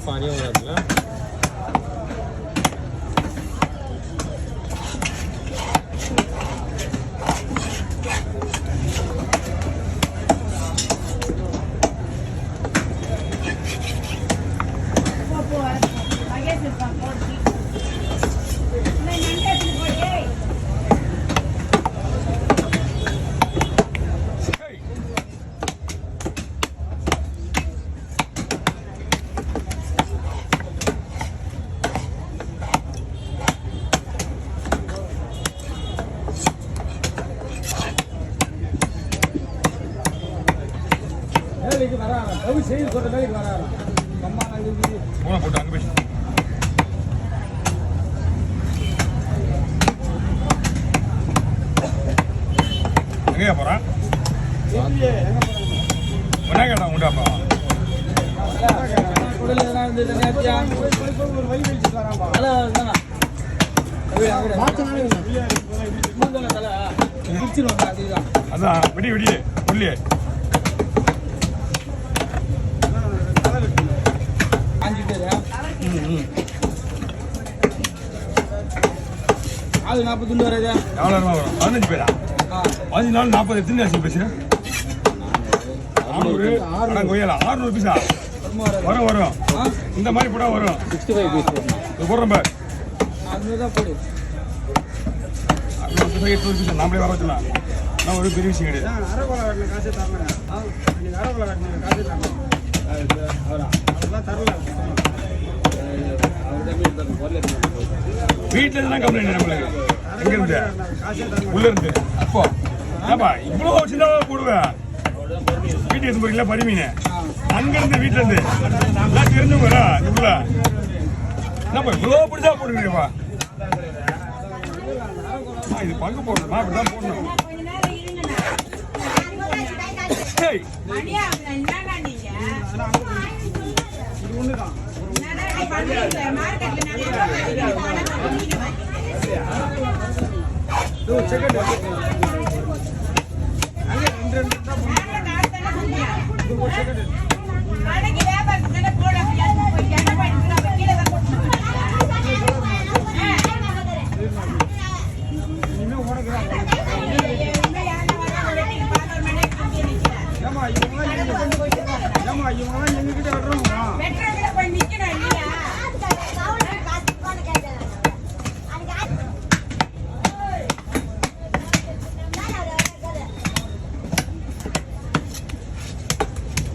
பானியாக இருக்குல்ல. போட்டு அங்கே போய் எங்கேயா போகிறான்? என்ன கேட்டான் உண்டாப்பா? அதான் விடிய விடிய உள்ளே அது 40 துண்டு வராது. எவ்வளோ வரும்? 15 பேரா? 15 நாள் 40 எத்தனை ஆச்சு பேசுகிறேன்? 600 கொய்யலா 600 பீஸா வரும் வரும். இந்த மாதிரி போட வரும். 65 பீஸ் போடுறோம் பாரு. அதுதான் போடு. 800 பீஸ் நாமளே வர வச்சுலாம். நான் ஒரு பெரிய விஷயம் கிடையாது. அரகோலை வெட்டின காசே தரலங்க. இன்னைக்கு அரகோலை வெட்டின காசே தரல. அதெல்லாம் தரல. வீட்டில் இருந்தால் கம்ப்ளைண்ட் நம்மளுக்கு எங்க இருந்து உள்ள இருந்து அப்போ ஏப்பா இவ்வளோ சின்னதாக போடுவேன். வீட்டுக்கு எடுத்து போறீங்களா பரிமீன் அங்கிருந்து வீட்டுல இருந்து எல்லாம் தெரிஞ்சவங்களா இவ்வளோ என்னப்பா இவ்வளோ பிடிச்சா போடுவீங்கப்பா. இது பங்கு போடணுமா அப்படிதான் போடணும். இது ஒண்ணுதான். இவங்களாம்